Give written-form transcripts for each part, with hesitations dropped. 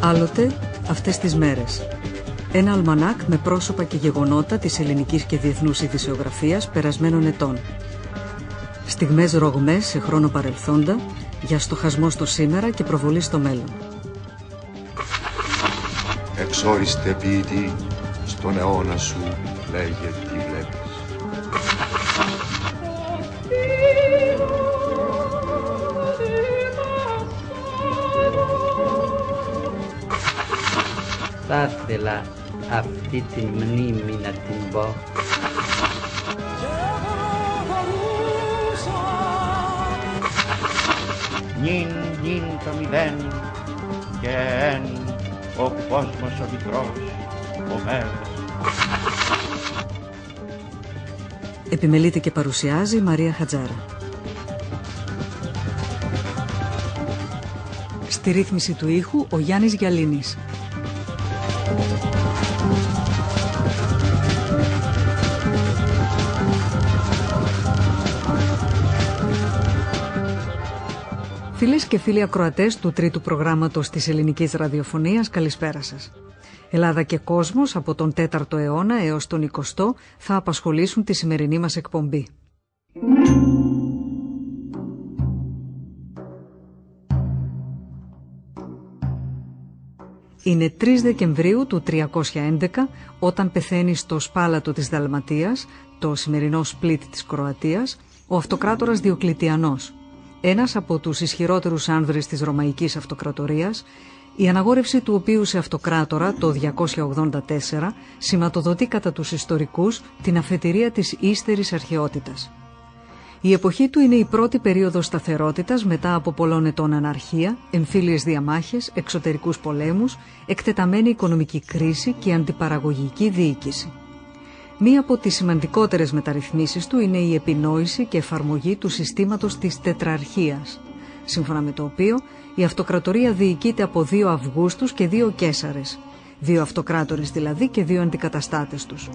Άλλοτε αυτές τις μέρες. Ένα αλμανάκ με πρόσωπα και γεγονότα της ελληνικής και διεθνούς ειδησιογραφίας περασμένων ετών. Στιγμές ρογμές σε χρόνο παρελθόντα, για στοχασμό στο σήμερα και προβολή στο μέλλον. Εξόριστε ποιητή, στον αιώνα σου λέγε τι βλέπεις. Θα ήθελα αυτή τη μνήμη να την πω. Νυν το μηδέν και εν ο κόσμος ο μικρός, ο μέρος. Επιμελείται και παρουσιάζει η Μαρία Χατζάρα. Στη ρύθμιση του ήχου ο Γιάννης Γιαλίνης. Φίλες και φίλοι ακροατές του τρίτου προγράμματος της ελληνικής ραδιοφωνίας, καλησπέρα σας. Ελλάδα και κόσμος από τον 4ο αιώνα έως τον 20ο θα απασχολήσουν τη σημερινή μας εκπομπή. Είναι 3 Δεκεμβρίου του 311 όταν πεθαίνει στο Σπάλατο της Δαλματίας, το σημερινό Σπλίτ της Κροατίας, ο αυτοκράτορας Διοκλητιανός, ένας από τους ισχυρότερους άνδρες της Ρωμαϊκής Αυτοκρατορίας, η αναγόρευση του οποίου σε αυτοκράτορα το 284 σηματοδοτεί κατά τους ιστορικούς την αφετηρία της ύστερης αρχαιότητας. Η εποχή του είναι η πρώτη περίοδος σταθερότητας μετά από πολλών ετών αναρχία, εμφύλιες διαμάχες, εξωτερικούς πολέμους, εκτεταμένη οικονομική κρίση και αντιπαραγωγική διοίκηση. Μία από τις σημαντικότερες μεταρρυθμίσεις του είναι η επινόηση και εφαρμογή του συστήματος της τετραρχίας, σύμφωνα με το οποίο η αυτοκρατορία διοικείται από 2 Αυγούστους και 2 Καίσαρες, 2 αυτοκράτορες δηλαδή και 2 αντικαταστάτες τους,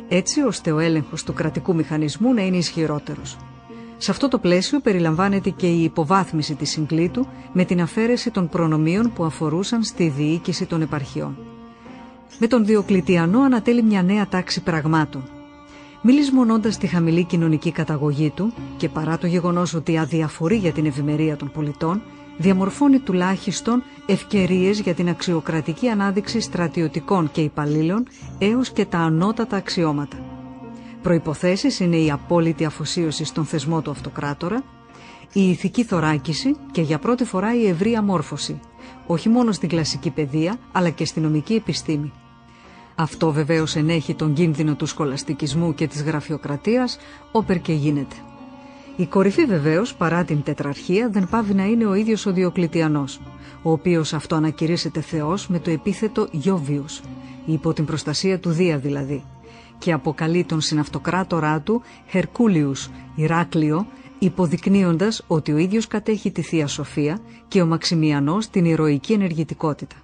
έτσι ώστε ο έλεγχος του κρατικού μηχανισμού να είναι ισχυρότερος. Σε αυτό το πλαίσιο περιλαμβάνεται και η υποβάθμιση της συγκλήτου με την αφαίρεση των προνομίων που αφορούσαν στη διοίκηση των επαρχιών. Με τον Διοκλητιανό ανατέλει μια νέα τάξη πραγμάτων. Μη λησμονώντας τη χαμηλή κοινωνική καταγωγή του και παρά το γεγονός ότι αδιαφορεί για την ευημερία των πολιτών, διαμορφώνει τουλάχιστον ευκαιρίες για την αξιοκρατική ανάδειξη στρατιωτικών και υπαλλήλων έως και τα ανώτατα αξιώματα. Προϋποθέσεις είναι η απόλυτη αφοσίωση στον θεσμό του αυτοκράτορα, η ηθική θωράκιση και για πρώτη φορά η ευρεία μόρφωση, όχι μόνο στην κλασική παιδεία αλλά και στην νομική επιστήμη. Αυτό βεβαίως ενέχει τον κίνδυνο του σχολαστικισμού και της γραφειοκρατίας, όπερ και γίνεται. Η κορυφή βεβαίως, παρά την τετραρχία, δεν πάβει να είναι ο ίδιος ο Διοκλητιανός, ο οποίος αυτοανακηρύσσεται θεός με το επίθετο Γιώβιος, υπό την προστασία του Δία δηλαδή, και αποκαλεί τον συναυτοκράτορά του Χερκούλιους, Ηράκλειο, υποδεικνύοντας ότι ο ίδιος κατέχει τη Θεία Σοφία και ο Μαξιμιανός την ηρωική ενεργητικότητα.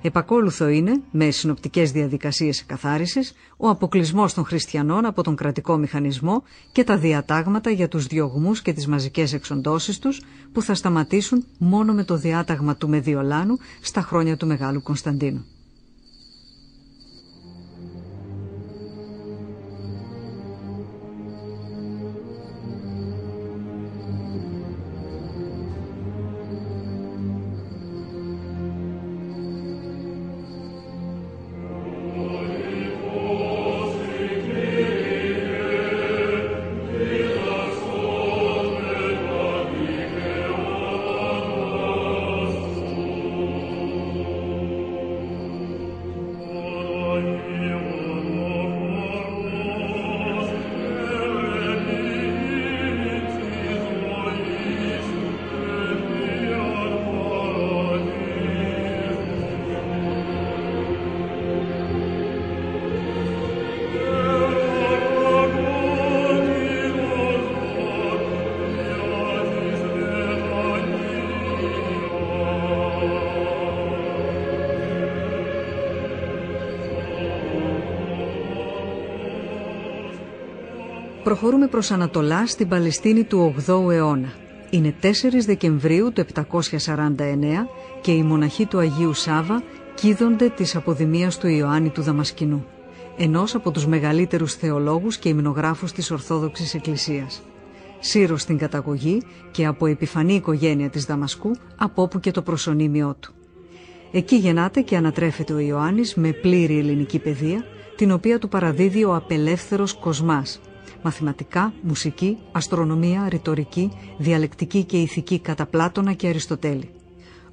Επακόλουθο είναι, με συνοπτικές διαδικασίες εκαθάρισης, ο αποκλεισμός των χριστιανών από τον κρατικό μηχανισμό και τα διατάγματα για τους διωγμούς και τις μαζικές εξοντώσεις τους, που θα σταματήσουν μόνο με το διάταγμα του Μεδιολάνου στα χρόνια του Μεγάλου Κωνσταντίνου. Προχωρούμε προς Ανατολά στην Παλαιστίνη του 8ου αιώνα. Είναι 4 Δεκεμβρίου του 749 και οι μοναχοί του Αγίου Σάβα κείδονται της αποδημίας του Ιωάννη του Δαμασκηνού, ενός από τους μεγαλύτερους θεολόγους και υμνογράφους της Ορθόδοξης Εκκλησίας. Σύρος στην καταγωγή και από επιφανή οικογένεια της Δαμασκού, από όπου και το προσωνύμιό του. Εκεί γεννάται και ανατρέφεται ο Ιωάννης με πλήρη ελληνική παιδεία, την οποία του παραδίδει ο απελεύθερος Κοσμάς. Μαθηματικά, μουσική, αστρονομία, ρητορική, διαλεκτική και ηθική κατά Πλάτωνα και Αριστοτέλη.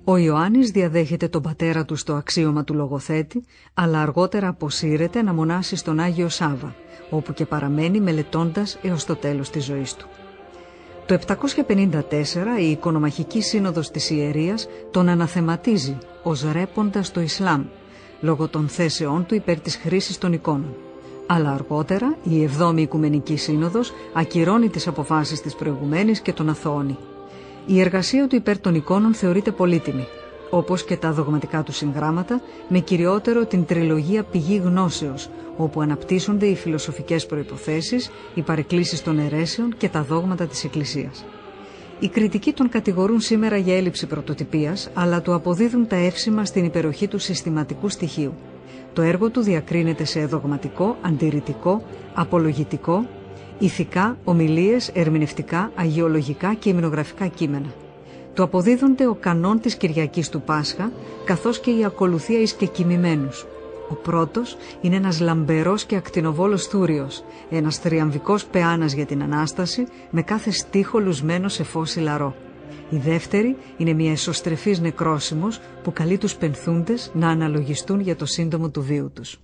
Ο Ιωάννης διαδέχεται τον πατέρα του στο αξίωμα του λογοθέτη, αλλά αργότερα αποσύρεται να μονάσει στον Άγιο Σάβα, όπου και παραμένει μελετώντας έως το τέλος της ζωής του. Το 754 η Οικονομαχική Σύνοδος της Ιερίας τον αναθεματίζει ως ρέποντα στο Ισλάμ, λόγω των θέσεών του υπέρ της χρήσης των εικόνων. Αλλά αργότερα η 7η Οικουμενική Σύνοδος ακυρώνει τις αποφάσεις της προηγουμένης και τον αθωώνει. Η εργασία του υπέρ των εικόνων θεωρείται πολύτιμη, όπως και τα δογματικά του συγγράμματα, με κυριότερο την τριλογία Πηγή Γνώσεως, όπου αναπτύσσονται οι φιλοσοφικές προϋποθέσεις, οι παρεκκλήσεις των αιρέσεων και τα δόγματα της Εκκλησίας. Οι κριτικοί τον κατηγορούν σήμερα για έλλειψη πρωτοτυπίας, αλλά του αποδίδουν τα εύσημα στην υπεροχή του συστηματικού στοιχείου. Το έργο του διακρίνεται σε δογματικό, αντιρρητικό, απολογητικό, ηθικά, ομιλίες, ερμηνευτικά, αγιολογικά και υμνογραφικά κείμενα. Του αποδίδονται ο κανόν της Κυριακής του Πάσχα, καθώς και η ακολουθία εις και κοιμημένους. Ο πρώτος είναι ένας λαμπερός και ακτινοβόλος θούριος, ένας θριαμβικός πεάνας για την Ανάσταση, με κάθε στίχο λουσμένο σε φως ηλαρό. Η δεύτερη είναι μια εσωστρεφής νεκρόσιμος που καλεί τους πενθούντες να αναλογιστούν για το σύντομο του βίου τους.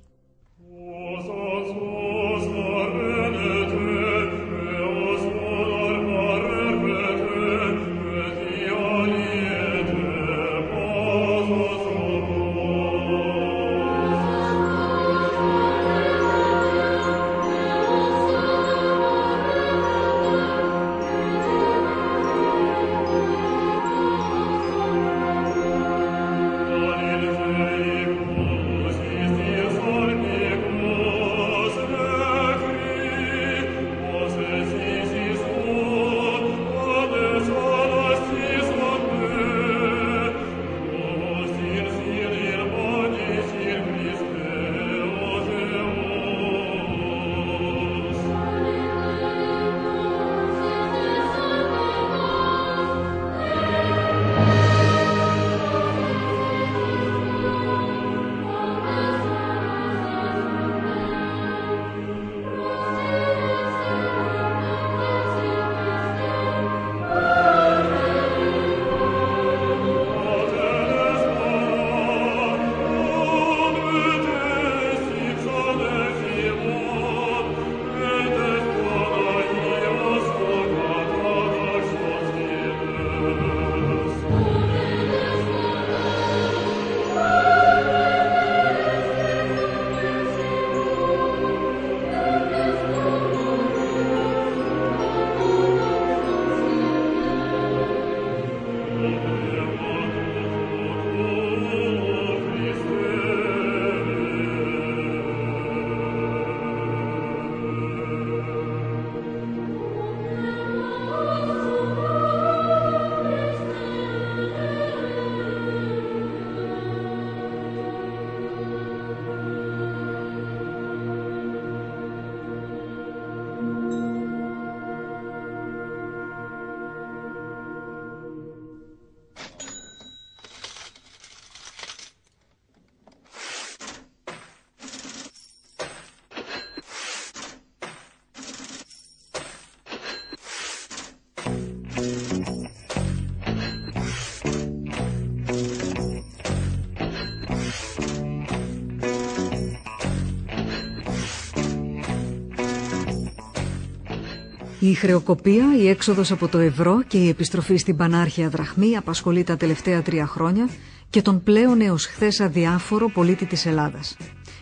Η χρεοκοπία, η έξοδος από το ευρώ και η επιστροφή στην πανάρχια δραχμή απασχολεί τα τελευταία 3 χρόνια και τον πλέον έως χθες αδιάφορο πολίτη της Ελλάδας.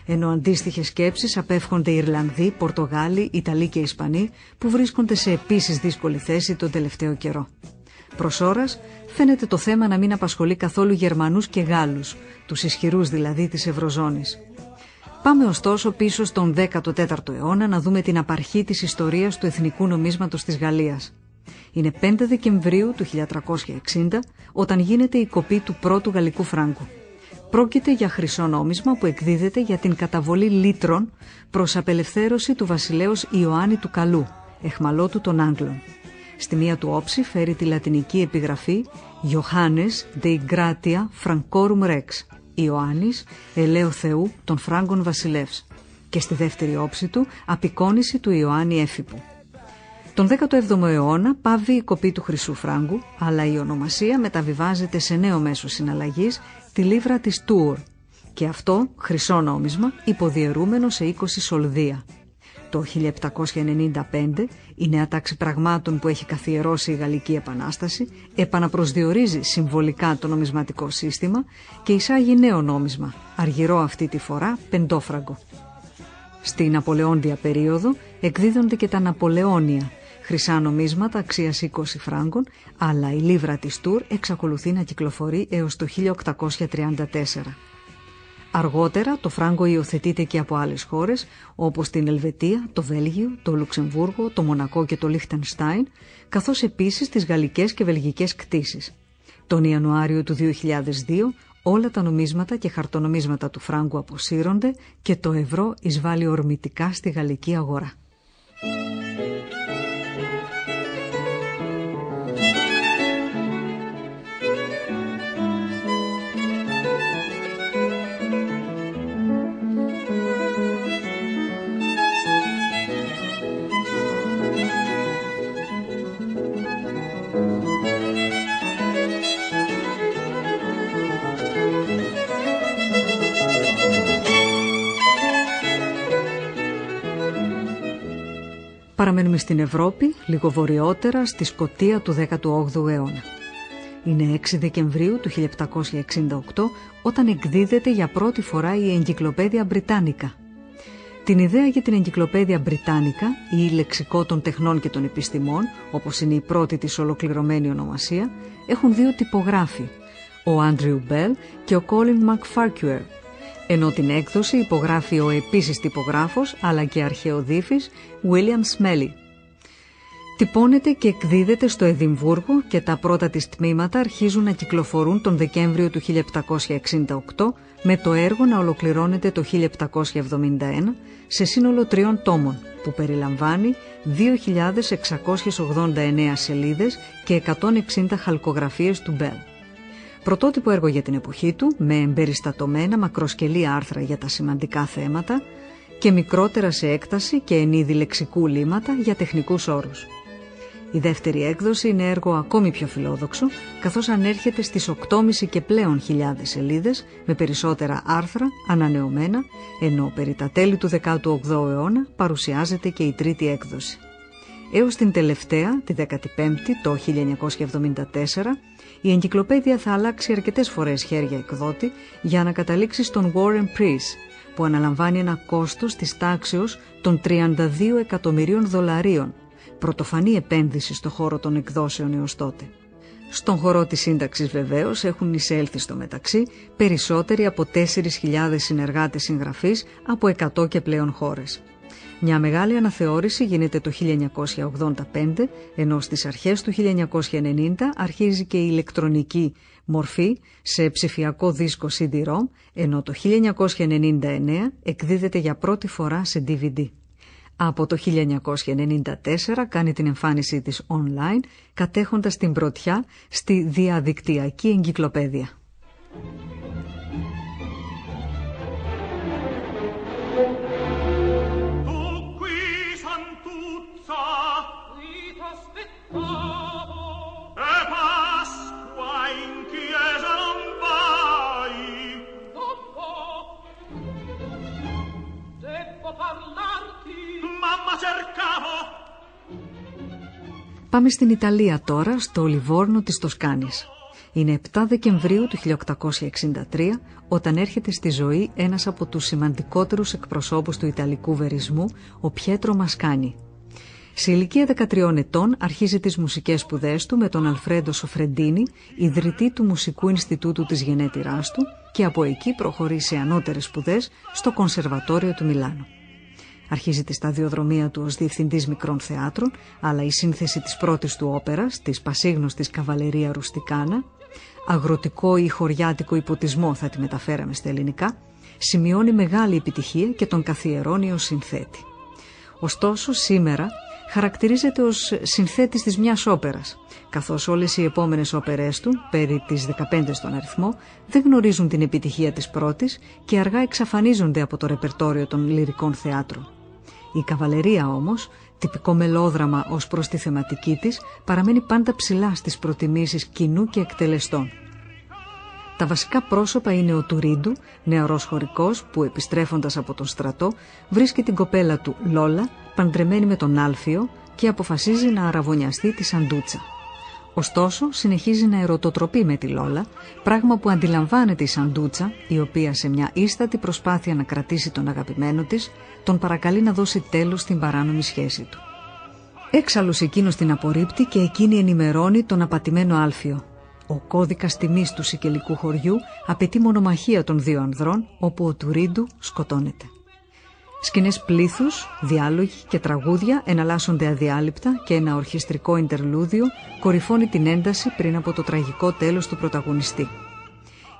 Ενώ αντίστοιχες σκέψεις απέφχονται οι Ιρλανδοί, Πορτογάλοι, Ιταλοί και Ισπανοί που βρίσκονται σε επίσης δύσκολη θέση τον τελευταίο καιρό. Προς ώρας φαίνεται το θέμα να μην απασχολεί καθόλου Γερμανούς και Γάλλους, τους ισχυρούς δηλαδή της Ευρωζώνης. Πάμε ωστόσο πίσω στον 14ο αιώνα να δούμε την απαρχή της ιστορίας του εθνικού νομίσματος της Γαλλίας. Είναι 5 Δεκεμβρίου του 1360 όταν γίνεται η κοπή του πρώτου γαλλικού φράγκου. Πρόκειται για χρυσό νόμισμα που εκδίδεται για την καταβολή λίτρων προς απελευθέρωση του βασιλέως Ιωάννη του Καλού, εχμαλώτου των Άγγλων. Στη μία του όψη φέρει τη λατινική επιγραφή Johannes de Gratia Francorum Rex, Ιωάννης, ελαίου Θεού των Φράγκων βασιλεύς, και στη δεύτερη όψη του απεικόνιση του Ιωάννη Έφυπου. Τον 17ο αιώνα πάβει η κοπή του χρυσού φράγκου, αλλά η ονομασία μεταβιβάζεται σε νέο μέσο συναλλαγής, τη λίβρα της Tour, και αυτό χρυσό νόμισμα υποδιαιρούμενο σε 20 σολδία. Το 1795 η νέα τάξη πραγμάτων που έχει καθιερώσει η Γαλλική Επανάσταση επαναπροσδιορίζει συμβολικά το νομισματικό σύστημα και εισάγει νέο νόμισμα, αργυρό αυτή τη φορά πεντόφραγκο. Στην Ναπολεόντια περίοδο εκδίδονται και τα Ναπολεόνια, χρυσά νομίσματα αξίας 20 φράγκων, αλλά η λίβρα της Tour εξακολουθεί να κυκλοφορεί έως το 1834. Αργότερα το φράγκο υιοθετείται και από άλλες χώρες όπως την Ελβετία, το Βέλγιο, το Λουξεμβούργο, το Μονακό και το Λίχτενστάιν, καθώς επίσης τις γαλλικές και βελγικές κτήσεις. Τον Ιανουάριο του 2002 όλα τα νομίσματα και χαρτονομίσματα του φράγκου αποσύρονται και το ευρώ εισβάλλει ορμητικά στη γαλλική αγορά. Παραμένουμε στην Ευρώπη, λίγο βορειότερα, στη Σκωτία του 18ου αιώνα. Είναι 6 Δεκεμβρίου του 1768 όταν εκδίδεται για πρώτη φορά η Εγκυκλοπαίδεια Μπριτάνικα. Την ιδέα για την Εγκυκλοπαίδεια Μπριτάνικα ή λεξικό των τεχνών και των επιστημών, όπως είναι η πρώτη της ολοκληρωμένη ονομασία, έχουν δύο τυπογράφοι, ο Άντριου Μπέλ και ο Κόλιν Μακφάρκιουερ, ενώ την έκδοση υπογράφει ο επίσης τυπογράφος αλλά και αρχαιοδίφης William Smellie. Τυπώνεται και εκδίδεται στο Εδιμβούργο και τα πρώτα της τμήματα αρχίζουν να κυκλοφορούν τον Δεκέμβριο του 1768, με το έργο να ολοκληρώνεται το 1771 σε σύνολο 3 τόμων που περιλαμβάνει 2.689 σελίδες και 160 χαλκογραφίες του Μπέλ. Πρωτότυπο έργο για την εποχή του, με εμπεριστατωμένα μακροσκελή άρθρα για τα σημαντικά θέματα και μικρότερα σε έκταση και εν είδη λεξικού λήματα για τεχνικούς όρους. Η δεύτερη έκδοση είναι έργο ακόμη πιο φιλόδοξο, καθώς ανέρχεται στις 8.500 και πλέον χιλιάδες σελίδες, με περισσότερα άρθρα ανανεωμένα, ενώ περί τα τέλη του 18ου αιώνα παρουσιάζεται και η τρίτη έκδοση. Έως την τελευταία, τη 15η, το 1974, η Εγκυκλοπαίδεια θα αλλάξει αρκετές φορές χέρια εκδότη για να καταλήξει στον Warren Price, που αναλαμβάνει ένα κόστος της τάξεως των $32 εκατομμυρίων, πρωτοφανή επένδυση στο χώρο των εκδόσεων έως τότε. Στον χώρο της σύνταξης βεβαίως έχουν εισέλθει στο μεταξύ περισσότεροι από 4.000 συνεργάτες συγγραφείς από 100 και πλέον χώρες. Μια μεγάλη αναθεώρηση γίνεται το 1985, ενώ στις αρχές του 1990 αρχίζει και η ηλεκτρονική μορφή σε ψηφιακό δίσκο CD-ROM, ενώ το 1999 εκδίδεται για πρώτη φορά σε DVD. Από το 1994 κάνει την εμφάνισή της online, κατέχοντας την πρωτιά στη διαδικτυακή εγκυκλοπαίδεια. Πάμε στην Ιταλία τώρα, στο Λιβόρνο της Τοσκάνης. Είναι 7 Δεκεμβρίου του 1863 όταν έρχεται στη ζωή ένας από τους σημαντικότερους εκπροσώπους του Ιταλικού βερισμού, ο Πιέτρο Μασκάνι. Σε ηλικία 13 ετών αρχίζει τις μουσικές σπουδές του με τον Αλφρέντο Σοφρεντίνη, ιδρυτή του Μουσικού Ινστιτούτου της γενέτειράς του, και από εκεί προχωρεί σε ανώτερες σπουδές στο Κονσερβατόριο του Μιλάνου. Αρχίζει τη σταδιοδρομία του ως διευθυντής μικρών θεάτρων, αλλά η σύνθεση της πρώτης του όπερας, της πασίγνωστης Καβαλερία Ρουστικάνα, αγροτικό ή χωριάτικο υποτισμό θα τη μεταφέραμε στα ελληνικά, σημειώνει μεγάλη επιτυχία και τον καθιερώνει ως συνθέτη. Ωστόσο, σήμερα χαρακτηρίζεται ως συνθέτης της μιας όπερας, καθώς όλες οι επόμενες όπερές του, περί τις 15 στον αριθμό, δεν γνωρίζουν την επιτυχία της πρώτης και αργά εξαφανίζονται από το ρεπερτόριο των λυρικών θεάτρων. Η Καβαλερία όμως, τυπικό μελόδραμα ως προς τη θεματική της, παραμένει πάντα ψηλά στις προτιμήσεις κοινού και εκτελεστών. Τα βασικά πρόσωπα είναι ο Τουρίντου, νεαρός χωρικός που επιστρέφοντας από τον στρατό βρίσκει την κοπέλα του Λόλα παντρεμένη με τον Άλφιο και αποφασίζει να αραβωνιαστεί τη Σαντούτσα. Ωστόσο συνεχίζει να ερωτοτροπεί με τη Λόλα, πράγμα που αντιλαμβάνεται η Σαντούτσα, η οποία σε μια ίστατη προσπάθεια να κρατήσει τον αγαπημένο της, τον παρακαλεί να δώσει τέλος στην παράνομη σχέση του. Έξαλλος εκείνος την απορρίπτει και εκείνη ενημερώνει τον απατημένο Άλφιο. Ο κώδικας τιμής του σικελικού χωριού απαιτεί μονομαχία των δύο ανδρών, όπου ο Τουρίντου σκοτώνεται. Σκηνές πλήθους, διάλογοι και τραγούδια εναλλάσσονται αδιάλειπτα και ένα ορχιστρικό ιντερλούδιο κορυφώνει την ένταση πριν από το τραγικό τέλος του πρωταγωνιστή.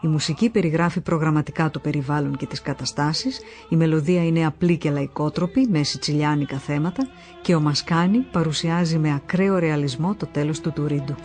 Η μουσική περιγράφει προγραμματικά το περιβάλλον και τις καταστάσεις, η μελωδία είναι απλή και λαϊκότροπη με σιτσιλιάνικα θέματα και ο Μασκάνι παρουσιάζει με ακραίο ρεαλισμό το τέλος του Τουρίντου.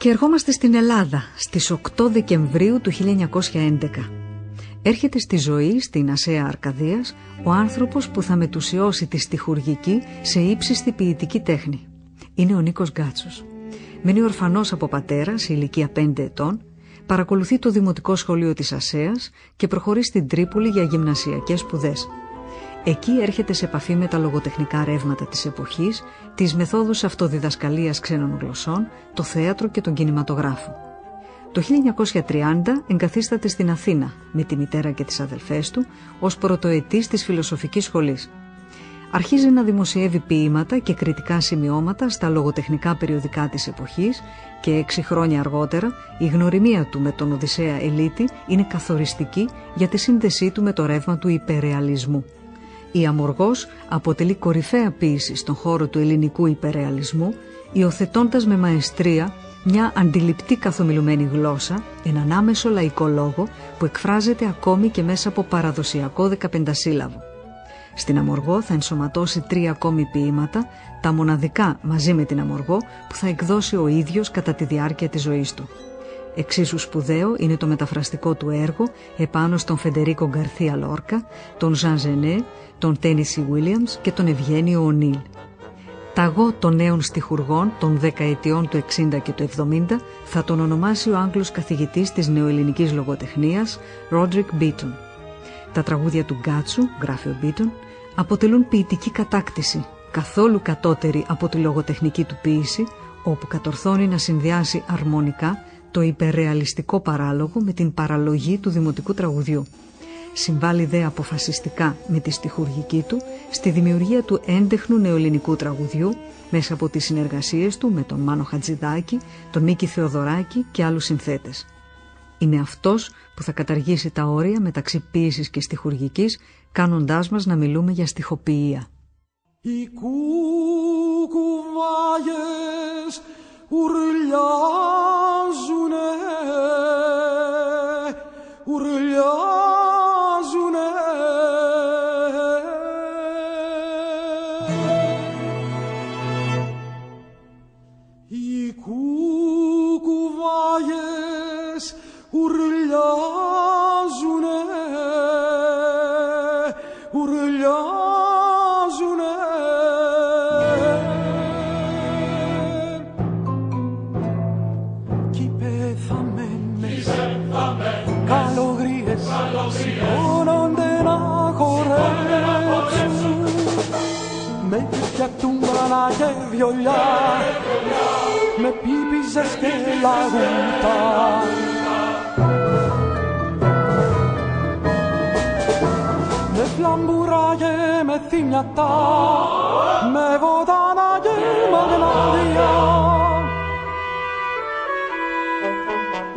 Και ερχόμαστε στην Ελλάδα, στις 8 Δεκεμβρίου του 1911. Έρχεται στη ζωή, στην Ασσέα Αρκαδίας, ο άνθρωπος που θα μετουσιώσει τη στιχουργική σε ύψιστη ποιητική τέχνη. Είναι ο Νίκος Γκάτσος. Μένει ορφανός από πατέρα σε ηλικία 5 ετών, παρακολουθεί το Δημοτικό Σχολείο της Ασσέας και προχωρεί στην Τρίπολη για γυμνασιακές σπουδές. Εκεί έρχεται σε επαφή με τα λογοτεχνικά ρεύματα της εποχής, τις μεθόδους αυτοδιδασκαλίας ξένων γλωσσών, το θέατρο και τον κινηματογράφο. Το 1930 εγκαθίσταται στην Αθήνα με τη μητέρα και τις αδελφές του ως πρωτοετής της Φιλοσοφικής Σχολής. Αρχίζει να δημοσιεύει ποίηματα και κριτικά σημειώματα στα λογοτεχνικά περιοδικά της εποχής και 6 χρόνια αργότερα η γνωριμία του με τον Οδυσσέα Ελίτη είναι καθοριστική για τη σύνδεσή του με το ρεύμα του υπερρεαλισμού. Η Αμοργός αποτελεί κορυφαία ποίηση στον χώρο του ελληνικού υπερρεαλισμού, υιοθετώντας με μαεστρία μια αντιληπτή καθομιλουμένη γλώσσα, έναν άμεσο λαϊκό λόγο που εκφράζεται ακόμη και μέσα από παραδοσιακό 15σύλλαβο. Στην Αμοργό θα ενσωματώσει 3 ακόμη ποίηματα, τα μοναδικά μαζί με την Αμοργό που θα εκδώσει ο ίδιος κατά τη διάρκεια της ζωής του. Εξίσου σπουδαίο είναι το μεταφραστικό του έργο επάνω στον Φεντερίκο Γκαρθία Λόρκα, τον Ζαν Ζενέ, τον Τένισι Βίλιαμς και τον Ευγένιο Ονίλ. Ταγό των νέων στιχουργών των δεκαετιών του 60 και του 70 θα τον ονομάσει ο Άγγλος καθηγητής της νεοελληνικής λογοτεχνίας Ρόντρικ Μπίτον. Τα τραγούδια του Γκάτσου, γράφει ο Μπίτον, αποτελούν ποιητική κατάκτηση, καθόλου κατώτερη από τη λογοτεχνική του ποίηση, όπου κατορθώνει να συνδυάσει αρμονικά το υπερρεαλιστικό παράλογο με την παραλογή του δημοτικού τραγουδιού. Συμβάλλει δε αποφασιστικά με τη στιχουργική του στη δημιουργία του έντεχνου νεοελληνικού τραγουδιού μέσα από τις συνεργασίες του με τον Μάνο Χατζηδάκη, τον Μίκη Θεοδωράκη και άλλους συνθέτες. Είναι αυτός που θα καταργήσει τα όρια μεταξύ ποίησης και στιχουργικής, κάνοντάς μας να μιλούμε για στιχοποιία. Οι κουκουβάγες ουρλιάζουνε, ουρλιάζουνε. Οι κουκουβάγες ουρλιάζουνε, ουρλιάζουνε. Κι οι πεθαμένες καλογρίες σηκώνονται να χορέψουν με τέτοια τούμπανα και βιολιά, με πίπιζες και λαγούτα. Με φλαμπουρά και με θυμιατά, με βοτάνα και μαγνάδια,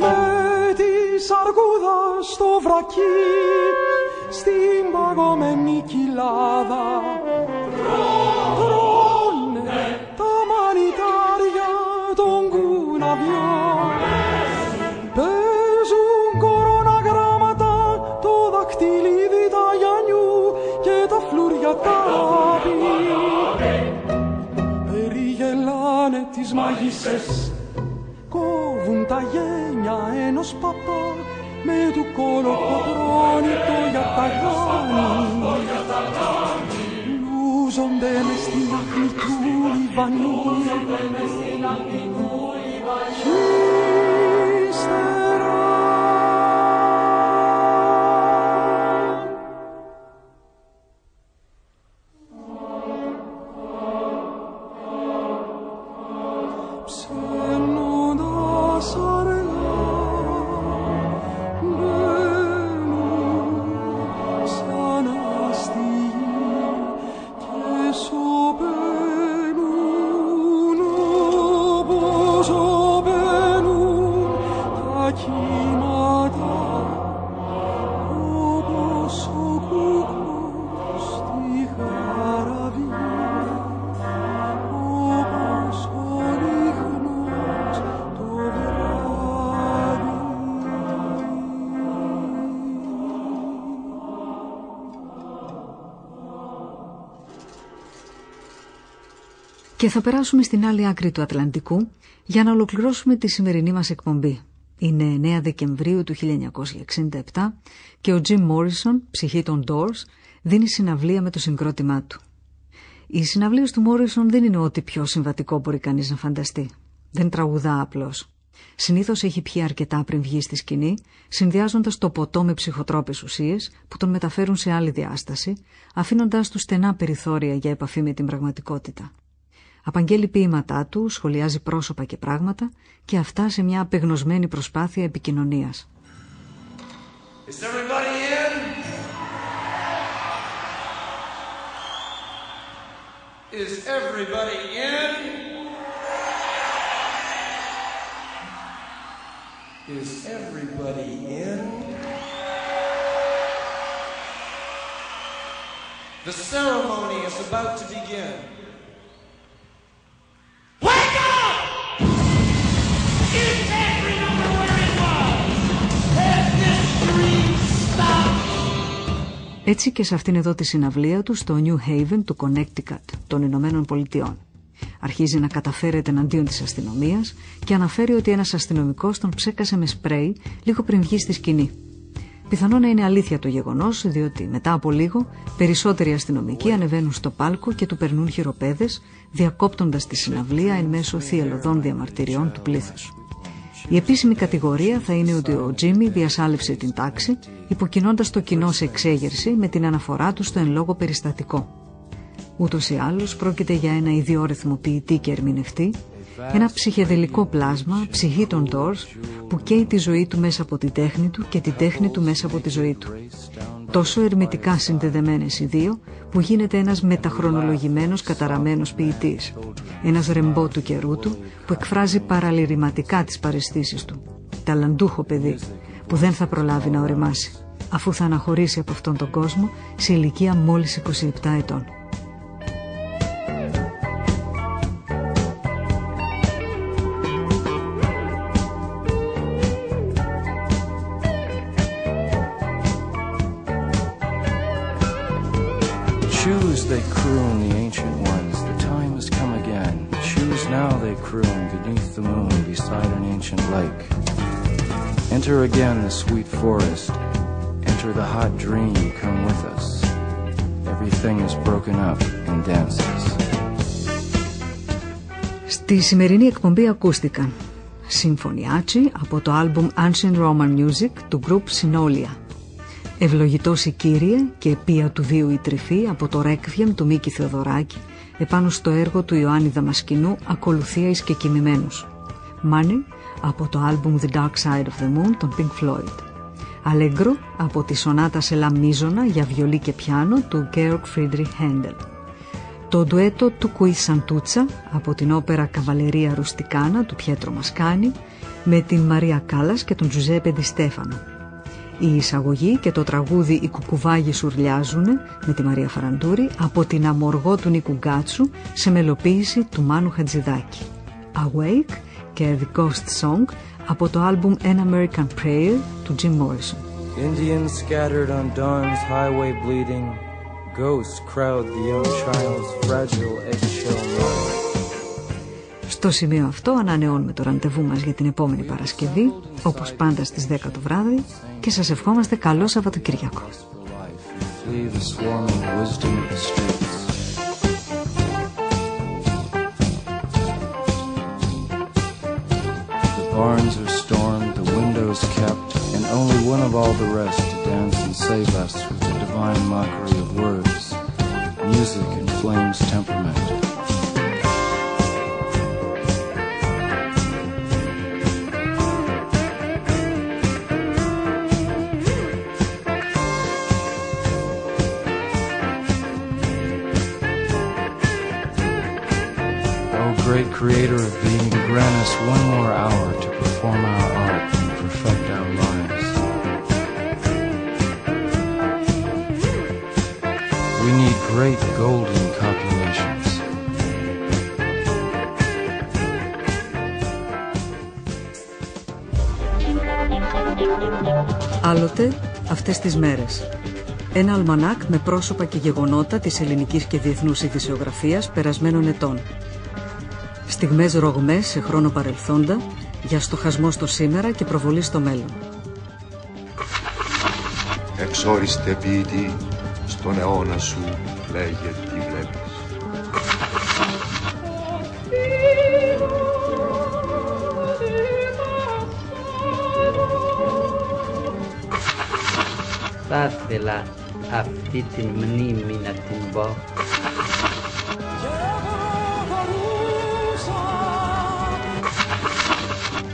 με τη σαργούδα στο βρακί, στην παγωμένη κοιλάδα. Τρώνε τα μανιτάρια των κουναβιών, παίζουν κοροναγράμματα το δακτυλίδι τα γιανιού και τα φλουριά τα πι. Περιγελάνε τις μαγισσές, κόβουν τα γένια ενός παπά, με του κολοκοτρώνει το γιαταγάνι. Λούζονται μες στην άκρη του λιβανιού κι ύστερα ψένοντας αργά μπαίνουν ξανά στη γη και σωπαίνουν όπως σωπαίνουν τα κύματα, όπως ο κουκός στη χαραβία, όπως ο λίχνος το βράδυ. Και θα περάσουμε στην άλλη άκρη του Ατλαντικού για να ολοκληρώσουμε τη σημερινή μας εκπομπή. Είναι 9 Δεκεμβρίου του 1967 και ο Jim Morrison, ψυχή των Doors, δίνει συναυλία με το συγκρότημά του. Οι συναυλίες του Morrison δεν είναι ό,τι πιο συμβατικό μπορεί κανείς να φανταστεί. Δεν τραγουδά απλώς. Συνήθως έχει πιει αρκετά πριν βγει στη σκηνή, συνδυάζοντας το ποτό με ψυχοτρόπες ουσίες που τον μεταφέρουν σε άλλη διάσταση, αφήνοντας του στενά περιθώρια για επαφή με την πραγματικότητα. Απαγγέλει ποίηματά του, σχολιάζει πρόσωπα και πράγματα και αυτά σε μια απεγνωσμένη προσπάθεια επικοινωνίας. Is everybody in? Is everybody in? Is everybody in? The ceremony is about to begin. Wake up! Is every number where it was? Has history stopped? Έτσι και σε αυτήν εδώ τη συναυλία του στο New Haven του Connecticut των Ηνωμένων Πολιτειών. Αρχίζει να καταφέρεται εναντίον της αστυνομίας και αναφέρει ότι ένας αστυνομικός τον ψέκασε με σπρέι λίγο πριν βγει στη σκηνή. Πιθανό να είναι αλήθεια το γεγονός, διότι μετά από λίγο περισσότεροι αστυνομικοί ανεβαίνουν στο πάλκο και του περνούν χειροπέδες, διακόπτοντας τη συναυλία εν μέσω θυελλωδών διαμαρτυριών του πλήθους. Η επίσημη κατηγορία θα είναι ότι ο Τζίμι διασάλευσε την τάξη, υποκινώντας το κοινό σε εξέγερση με την αναφορά του στο εν λόγω περιστατικό. Ούτως ή άλλως πρόκειται για ένα ιδιόρυθμο ποιητή και ερμηνευτή, ένα ψυχεδελικό πλάσμα, ψυχή των Doors, που καίει τη ζωή του μέσα από την τέχνη του και την τέχνη του μέσα από τη ζωή του. Τόσο ερμητικά συνδεδεμένες οι δύο, που γίνεται ένας μεταχρονολογημένος καταραμένος ποιητής. Ένας ρεμπό του καιρού του, που εκφράζει παραλυρηματικά τις παραισθήσεις του. Ταλαντούχο παιδί, που δεν θα προλάβει να οριμάσει, αφού θα αναχωρήσει από αυτόν τον κόσμο σε ηλικία μόλις 27 ετών. Choose, they croon, the ancient ones, the time has come again. Choose now, they croon, beneath the moon, beside an ancient lake. Enter again the sweet forest, enter the hot dream, come with us. Everything is broken up and dances. Στη σημερινή εκπομπή ακούστηκαν Συμφωνιάτσι από το άλμπουμ Ancient Roman Music του group Synolia, Ευλογητός η Κύριε και Επία του Βίου η Τρυφή από το Requiem του Μίκη Θεοδωράκη επάνω στο έργο του Ιωάννη Δαμασκηνού Ακολουθία εις και κοιμημένους, Money από το άλμπουμ The Dark Side of the Moon των Pink Floyd, Allegro από τη σονάτα σε λα μίζωνα για βιολί και πιάνο του Georg Friedrich Händel, το ντουέτο του Κουί Σαντούτσα από την όπερα Καβαλερία Ρουστικάνα του Πιέτρο Μασκάνη με την Μαρία Κάλλας και τον Τζουζέπε Ντι Στέφανο, η εισαγωγή και το τραγούδι «Οι κουκουβάγοι σουρλιάζουνε» με τη Μαρία Φαραντούρη από την Αμοργό του Νίκου Γκάτσου σε μελοποίηση του Μάνου Χατζηδάκη, Awake και The Ghost Song από το άλμπουμ An American Prayer του Jim Morrison. Indians scattered on dawn's highway bleeding, ghosts crowd the young child's fragile eggshell mind. Στο σημείο αυτό ανανεώνουμε το ραντεβού μας για την επόμενη Παρασκευή, όπως πάντα στις 10 το βράδυ, και σας ευχόμαστε καλό Σαββατοκύριακο. Barns are stormed, the windows kept, and only one of all the rest to dance and save us with the divine mockery of words. Music inflames temperament. Great Creator of being, grant us one more hour to perform our art and perfect our lives. We need great golden copulations. Άλλοτε αυτές τις μέρες. Ένα αλμανάκ με πρόσωπα και γεγονότα της ελληνικής και διεθνούς ειδησιογραφίας περασμένων ετών. Στιγμές ρογμές σε χρόνο παρελθόντα, για στοχασμό στο σήμερα και προβολή στο μέλλον. Εξόριστε ποιητή, στον αιώνα σου λέγε τι βλέπεις. Θα ήθελα αυτή την μνήμη να την πω.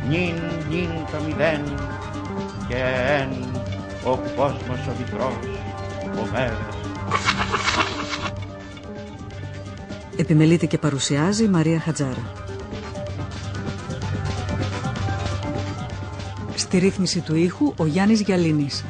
Νυν το μηδέν και εν ο κόσμος ο μικρός, ο μέρος. Επιμελείται και παρουσιάζει η Μαρία Χατζάρα. Στη ρύθμιση του ήχου ο Γιάννης Γιαλίνης.